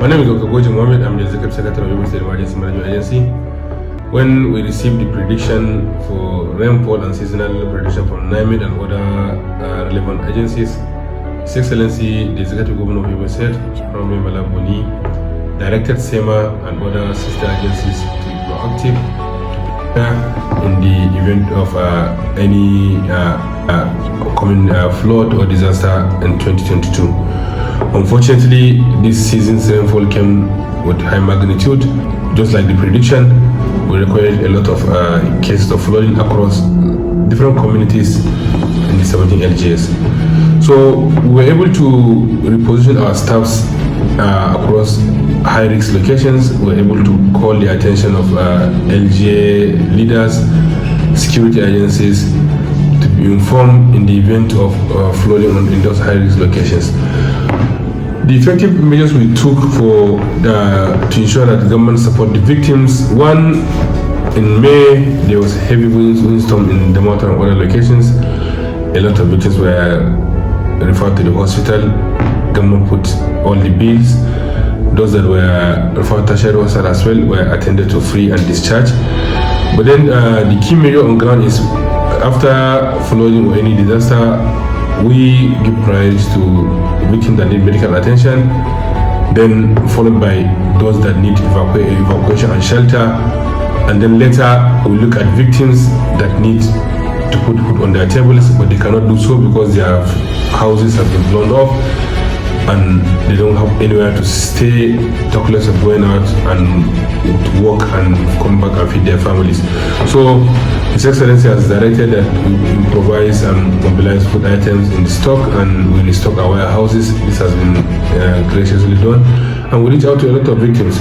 My name is Dr. Goji Mohammed. I'm the Executive Secretary of Yobe State Emergency Management Agency. When we received the prediction for rainfall and seasonal prediction from NIMET and other relevant agencies, His Excellency, the Executive Governor of Yobe State, Honorable Mala Boni, directed SEMA and other sister agencies to be proactive in the event of any coming flood or disaster in 2022. Unfortunately, this season's rainfall came with high magnitude. Just like the prediction, we recorded a lot of cases of flooding across different communities in the 17 LGS. So we were able to reposition our staffs across high-risk locations. We were able to call the attention of LGA leaders, security agencies, to be informed in the event of flooding in those high-risk locations. The effective measures we took to ensure that the government support the victims. One, in May, there was heavy windstorm in the mountain and other locations. A lot of victims were referred to the hospital. Government put all the bills. Those that were referred to tertiary hospital as well were attended to free and discharged. But then the key measure on ground is after flooding or any disaster, we give priority to victims that need medical attention, then followed by those that need evacuation and shelter, and then later we look at victims that need to put food on their tables, but they cannot do so because their houses have been blown off and they don't have anywhere to stay, talk less of going out and to work and come back and feed their families. So His Excellency has directed that we improvise and mobilize food items in stock, and we restock our warehouses. This has been graciously done, and we reach out to a lot of victims.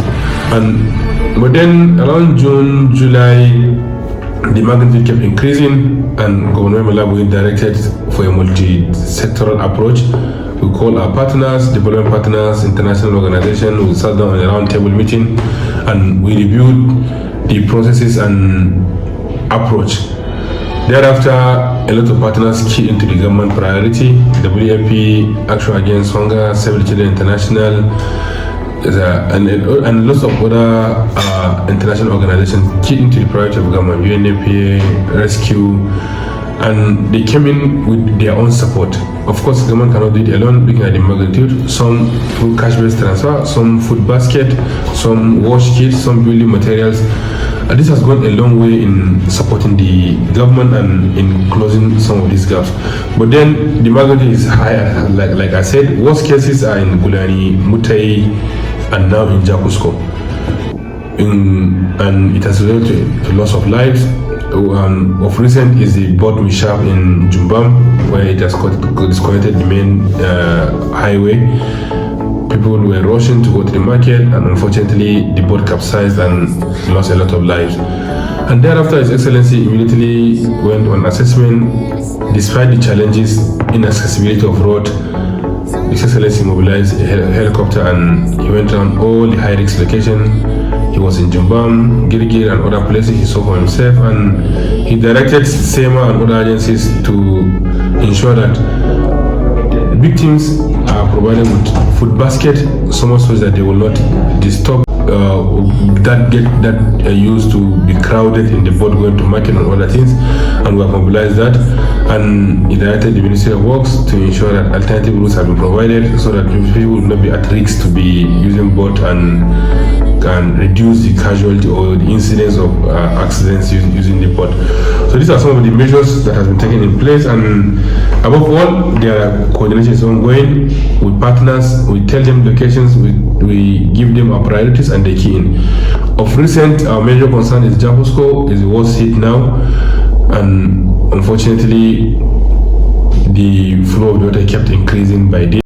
But then around June, July, the magnitude kept increasing, and Governor Malabo directed for a multi-sectoral approach. We call our partners, development partners, international organizations. We sat down on a roundtable meeting and we reviewed the processes and approach. Thereafter, a lot of partners key into the government priority. WFP, Action Against Hunger, Save the Children International, and lots of other international organizations key into the priority of government, UNFPA, Rescue, and they came in with their own support. Of course, the government cannot do it alone, looking at the magnitude. Some through cash-based transfer, some food basket, some wash kits, some building materials. And this has gone a long way in supporting the government and in closing some of these gaps. But then the magnitude is higher. Like I said, worst cases are in Gulani, Mutai, and now in Jakusko. And it has led to loss of lives. Of recent is the boat mishap in Jumbam, where it has disconnected the main highway. People were rushing to go to the market, and unfortunately the boat capsized and lost a lot of lives. And thereafter, His Excellency immediately went on assessment. Despite the challenges in accessibility of road, His Excellency mobilized a helicopter and he went around all the high-risk locations. He was in Jumbam, Girgir, and other places. He saw for himself, and he directed SEMA and other agencies to ensure that victims are provided with food basket, so much so that they will not disturb that used to be crowded in the boat going to market and other things. And we have mobilized that, and he directed the Ministry of Works to ensure that alternative routes have been provided so that people will not be at risk to be using boat and can reduce the casualty or the incidence of accidents using the boat. So these are some of the measures that have been taken in place, and above all, their coordination is ongoing with partners. We tell them locations, we give them our priorities, and they key in. Of recent, our major concern is Jakusko, is the worst hit now, and unfortunately, the flow of water kept increasing by day.